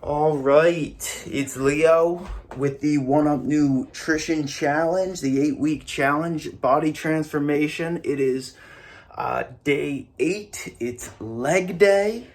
All right, it's Leo with the One Up Nutrition Challenge, the 8-week challenge, body transformation. It is day 8. It's leg day.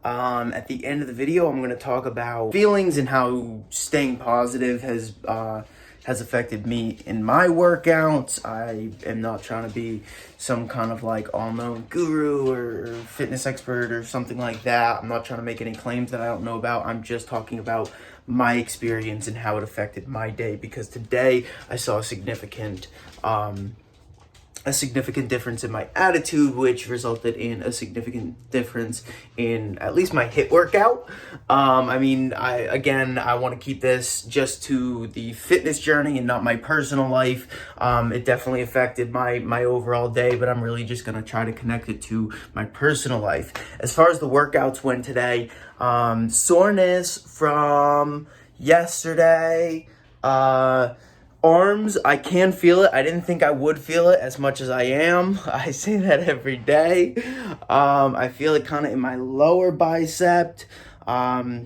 At the end of the video, I'm going to talk about feelings and how staying positive has affected me in my workouts. I am not trying to be some kind of like all-known guru or fitness expert or something like that. I'm not trying to make any claims that I don't know about. I'm just talking about my experience and how it affected my day, because today I saw a significant difference in my attitude, which resulted in a significant difference in at least my HIIT workout. I want to keep this just to the fitness journey and not my personal life. It definitely affected my overall day, but I'm really just going to try to connect it to my personal life. As far as the workouts went today, soreness from yesterday, arms, I can feel it. I didn't think I would feel it as much as I am. I say that every day. I feel it kind of in my lower bicep. I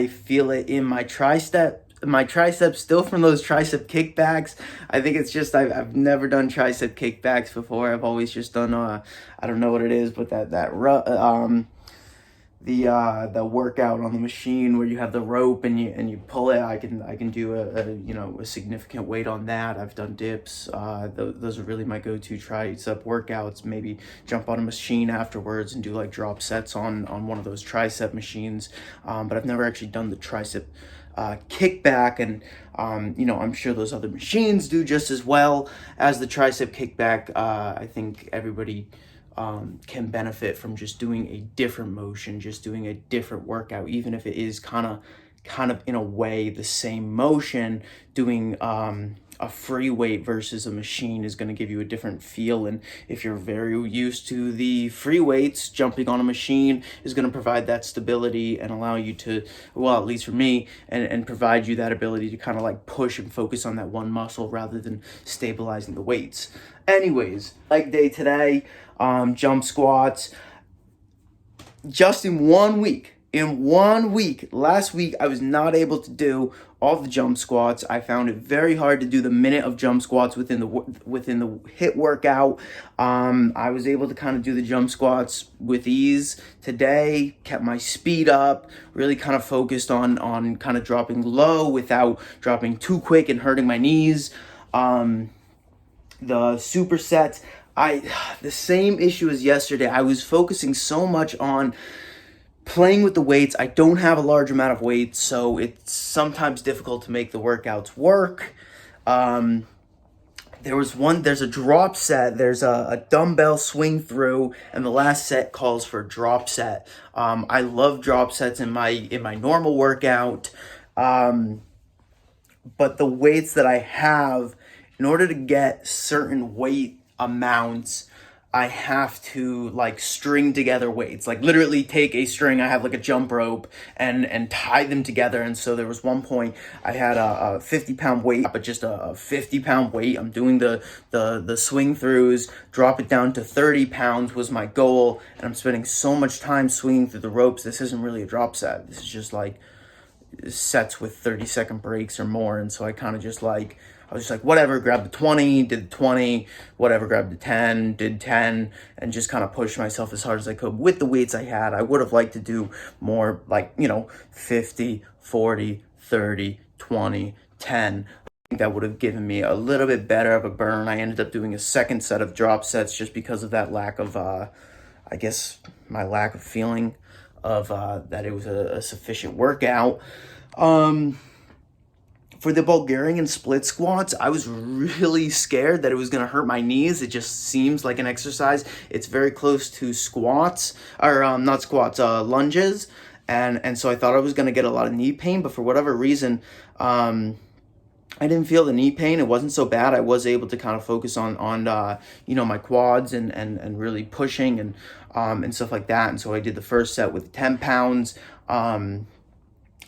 feel it in my triceps still from those tricep kickbacks. I think it's just I've never done tricep kickbacks before. I've always just done I don't know what it is, but the workout on the machine where you have the rope and you pull it. I can do a significant weight on that. I've done dips. Those are really my go-to tricep workouts. Maybe jump on a machine afterwards and do like drop sets on one of those tricep machines. But I've never actually done the tricep kickback, and I'm sure those other machines do just as well as the tricep kickback. I think everybody can benefit from just doing a different motion, just doing a different workout, even if it is kind of in a way the same motion. Doing a free weight versus a machine is going to give you a different feel. And if you're very used to the free weights, jumping on a machine is going to provide that stability and allow you to, well, at least for me, and provide you that ability to kind of like push and focus on that one muscle rather than stabilizing the weights. Anyways, leg day today, jump squats, just in 1 week. In 1 week, last week, I was not able to do all the jump squats. I found it very hard to do the minute of jump squats within the HIIT workout. I was able to kind of do the jump squats with ease today, kept my speed up, really kind of focused on kind of dropping low without dropping too quick and hurting my knees. The supersets, the same issue as yesterday. I was focusing so much on playing with the weights. I don't have a large amount of weight, so it's sometimes difficult to make the workouts work. There's a drop set, there's a dumbbell swing through, and the last set calls for a drop set. I love drop sets in my normal workout, but the weights that I have, in order to get certain weight amounts, I have to like string together weights, like literally take a string. I have like a jump rope and tie them together. And so there was one point I had a 50-pound weight, but just a 50-pound weight. I'm doing the swing throughs, drop it down to 30 pounds was my goal. And I'm spending so much time swinging through the ropes. This isn't really a drop set. This is just like sets with 30-second breaks or more. And so I was just like, whatever, grabbed the 20, did the 20, whatever, grabbed the 10, did 10, and just kind of pushed myself as hard as I could with the weights I had. I would have liked to do more, like, 50, 40, 30, 20, 10. I think that would have given me a little bit better of a burn. I ended up doing a second set of drop sets just because of that lack of, my lack of feeling of that it was a sufficient workout. For the Bulgarian split squats, I was really scared that it was going to hurt my knees. It just seems like an exercise. It's very close to squats, or not squats, lunges. And so I thought I was going to get a lot of knee pain, but for whatever reason, I didn't feel the knee pain. It wasn't so bad. I was able to kind of focus on my quads and really pushing and stuff like that. And so I did the first set with 10 pounds.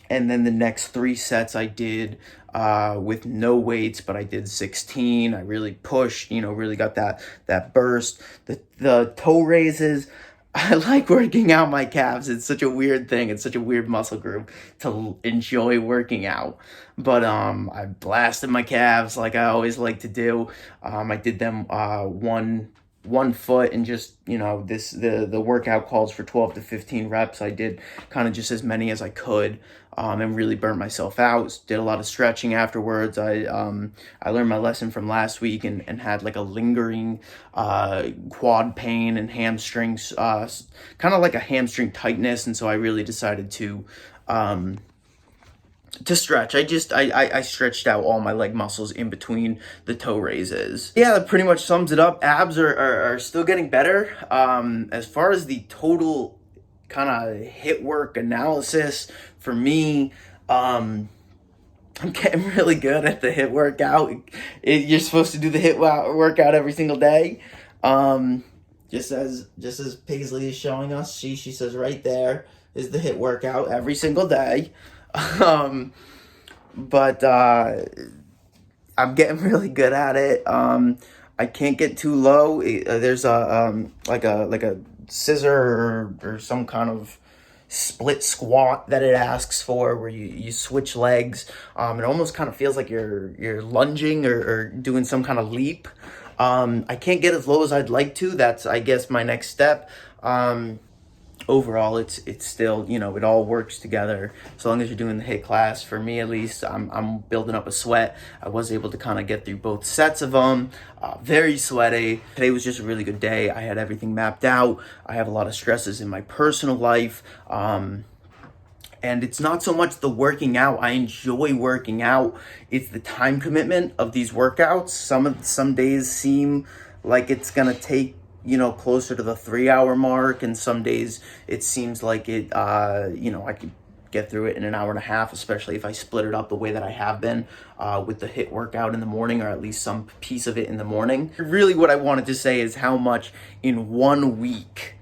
And then the next 3 sets I did with no weights, but I did 16. I really pushed, really got that burst. The toe raises, I like working out my calves. It's such a weird thing. It's such a weird muscle group to enjoy working out. But I blasted my calves like I always like to do. I did them one foot, and just, the workout calls for 12 to 15 reps. I did kind of just as many as I could, and really burnt myself out. Did a lot of stretching afterwards. I learned my lesson from last week, and had like a lingering quad pain and hamstrings, kind of like a hamstring tightness. And so I really decided to stretch. I stretched out all my leg muscles in between the toe raises. Yeah, that pretty much sums it up. Abs are still getting better. As far as the total kind of hit work analysis for me, I'm getting really good at the hit workout. You're supposed to do the hit workout every single day. Just as Paisley is showing us, she says right there is the hit workout every single day. But I'm getting really good at it. I can't get too low. There's like a scissor or some kind of split squat that it asks for, where you switch legs. It almost kind of feels like you're lunging or doing some kind of leap. I can't get as low as I'd like to. That's, I guess, my next step. Overall, it's still, it all works together. As long as you're doing the HIIT class, for me at least, I'm building up a sweat. I was able to kind of get through both sets of them. Very sweaty. Today was just a really good day. I had everything mapped out. I have a lot of stresses in my personal life. And it's not so much the working out. I enjoy working out. It's the time commitment of these workouts. Some days seem like it's gonna take, closer to the 3-hour mark, and some days it seems like I could get through it in an hour and a half, especially if I split it up the way that I have been, with the HIIT workout in the morning, or at least some piece of it in the morning. Really, what I wanted to say is how much in 1 week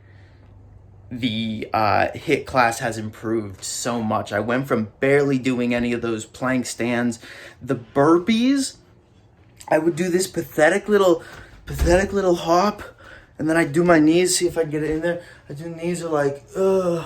the HIIT class has improved so much. I went from barely doing any of those plank stands, the burpees. I would do this pathetic little hop, and then I do my knees, see if I can get it in there. I do knees are like, and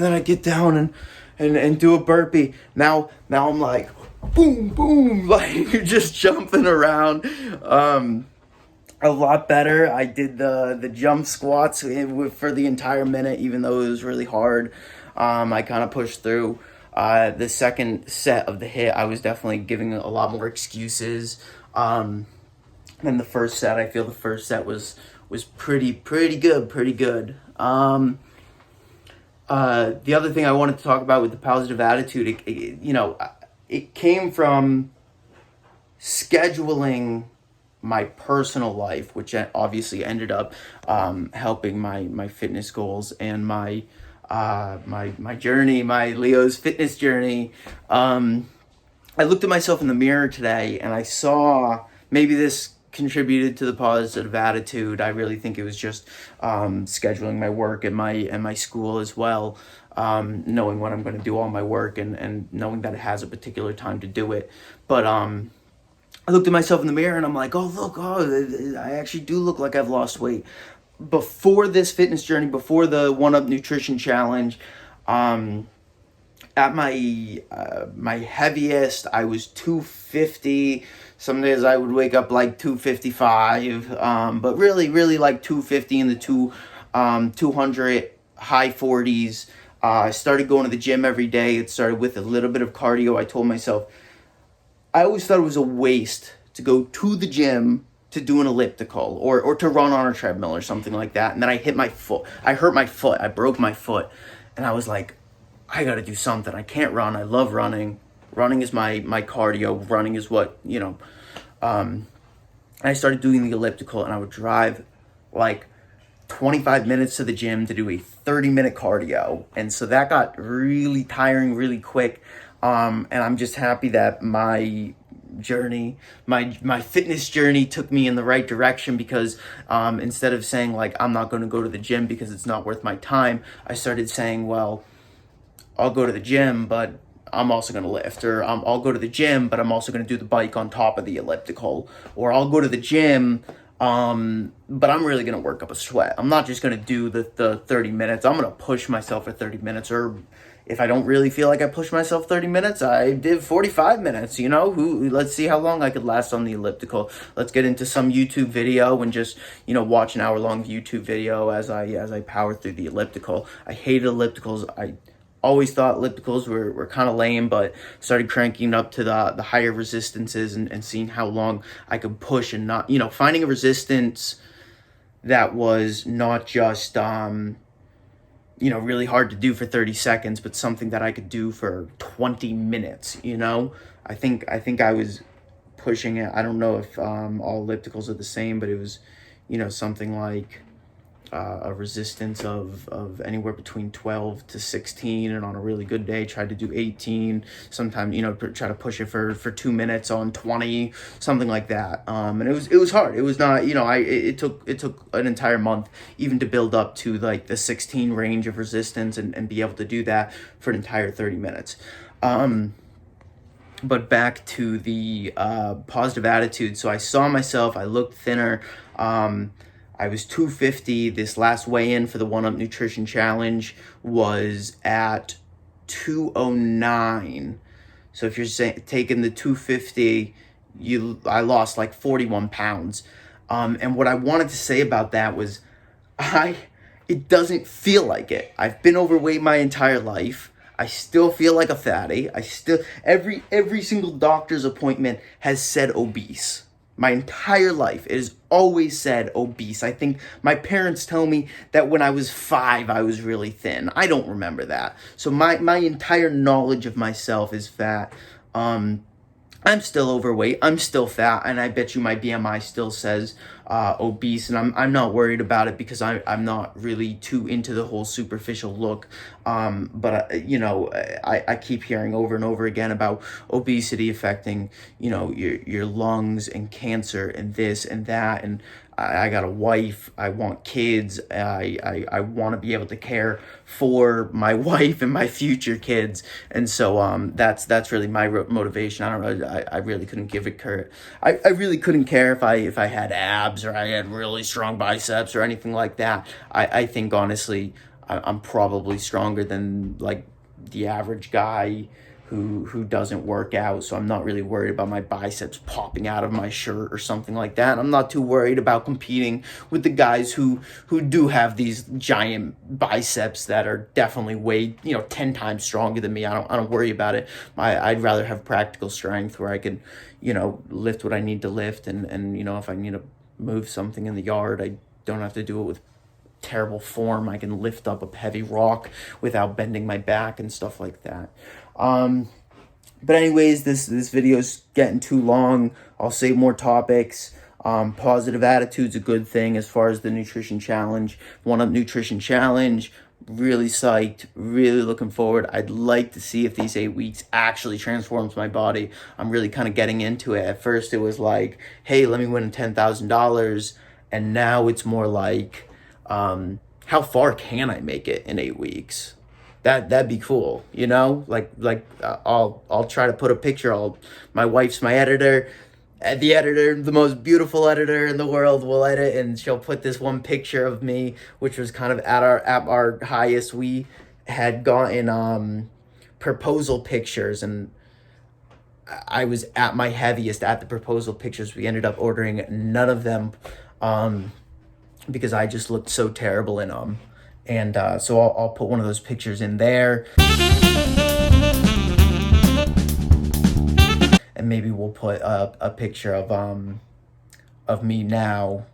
then I get down and do a burpee. Now I'm like, boom, boom, like just jumping around. A lot better. I did the jump squats for the entire minute, even though it was really hard. I kind of pushed through. The second set of the HIIT, I was definitely giving a lot more excuses. Than the first set. I feel the first set was pretty good. The other thing I wanted to talk about with the positive attitude, it came from scheduling my personal life, which obviously ended up helping my fitness goals and my journey, my Leo's fitness journey. I looked at myself in the mirror today, and I saw, maybe this contributed to the positive attitude. I really think it was just scheduling my work and my school as well, knowing when I'm going to do all my work, and knowing that it has a particular time to do it. But I looked at myself in the mirror, and I'm like, I actually do look like I've lost weight. Before this fitness journey, before the 1UP Nutrition Challenge, at my heaviest, I was 250. Some days I would wake up like 255, but really like 250 in the 200, high 40s. I started going to the gym every day. It started with a little bit of cardio. I told myself, I always thought it was a waste to go to the gym to do an elliptical or to run on a treadmill or something like that. And then I hit my foot. I hurt my foot. I broke my foot. And I was like, I got to do something. I can't run. I love running. Running is my cardio. Running is what, I started doing the elliptical, and I would drive like 25 minutes to the gym to do a 30-minute cardio. And so that got really tiring really quick. And I'm just happy that my journey, my fitness journey took me in the right direction, because instead of saying like, I'm not going to go to the gym because it's not worth my time, I started saying, well, I'll go to the gym, but I'm also going to lift, or I'll go to the gym, but I'm also going to do the bike on top of the elliptical, or I'll go to the gym, But I'm really gonna work up a sweat. I'm not just gonna do the 30 minutes. I'm gonna push myself for 30 minutes, or if I don't really feel like I push myself 30 minutes, I did 45 minutes, you know? Let's see how long I could last on the elliptical. Let's get into some YouTube video and just, you know, watch an hour-long YouTube video as I power through the elliptical. I hated ellipticals. I always thought ellipticals were kind of lame, but started cranking up to the higher resistances and seeing how long I could push, and not, you know, finding a resistance that was not just, you know, really hard to do for 30 seconds, but something that I could do for 20 minutes, you know? I think I was pushing it. I don't know if all ellipticals are the same, but it was, you know, something like a resistance of anywhere between 12 to 16, and on a really good day tried to do 18. Sometimes, you know, try to push it for 2 minutes on 20, something like that. And it was hard. It was not, you know, it took an entire month even to build up to like the 16 range of resistance and be able to do that for an entire 30 minutes. But back to the positive attitude. So I saw myself, I looked thinner. I was 250. This last weigh-in for the 1UP Nutrition Challenge was at 209. So if you're taking the 250, I lost like 41 pounds. And what I wanted to say about that was, it doesn't feel like it. I've been overweight my entire life. I still feel like a fatty. Every single doctor's appointment has said obese. My entire life, it has always said obese. I think my parents tell me that when I was 5, I was really thin. I don't remember that. So my entire knowledge of myself is fat. I'm still overweight. I'm still fat, and I bet you my BMI still says obese, and I'm not worried about it because I'm not really too into the whole superficial look. But you know, I keep hearing over and over again about obesity affecting, you know, your lungs and cancer and this and that, and I got a wife, I want kids, I want to be able to care for my wife and my future kids, and so that's really my motivation. I really couldn't give it care. I really couldn't care if I had abs or I had really strong biceps or anything like that. I think honestly I'm probably stronger than like the average guy who doesn't work out, so I'm not really worried about my biceps popping out of my shirt or something like that. I'm not too worried about competing with the guys who do have these giant biceps that are definitely way, you know, 10 times stronger than me. I don't worry about it. I'd rather have practical strength where I can, you know, lift what I need to lift, and you know, if I need to move something in the yard, I don't have to do it with terrible form. I can lift up a heavy rock without bending my back and stuff like that. But anyways, this video's getting too long. I'll save more topics. Positive attitude's a good thing as far as the nutrition challenge. 1UP Nutrition Challenge, really psyched, really looking forward. I'd like to see if these 8 weeks actually transforms my body. I'm really kind of getting into it. At first it was like, hey, let me win $10,000, and now it's more like, how far can I make it in 8 weeks? That'd be cool, you know? Like I'll try to put a picture. My wife's my editor. The most beautiful editor in the world, will edit, and she'll put this one picture of me, which was kind of at our highest. We had gotten proposal pictures, and I was at my heaviest at the proposal pictures. We ended up ordering none of them because I just looked so terrible in them. And so I'll put one of those pictures in there. And maybe we'll put a picture of me now.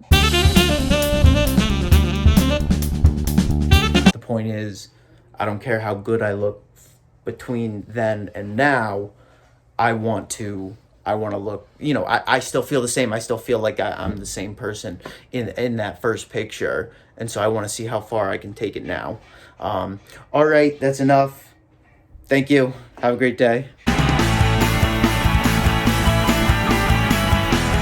The point is, I don't care how good I look between then and now. I want to look, you know, I still feel the same. I still feel like I'm the same person in that first picture. And so I want to see how far I can take it now. All right, that's enough. Thank you. Have a great day.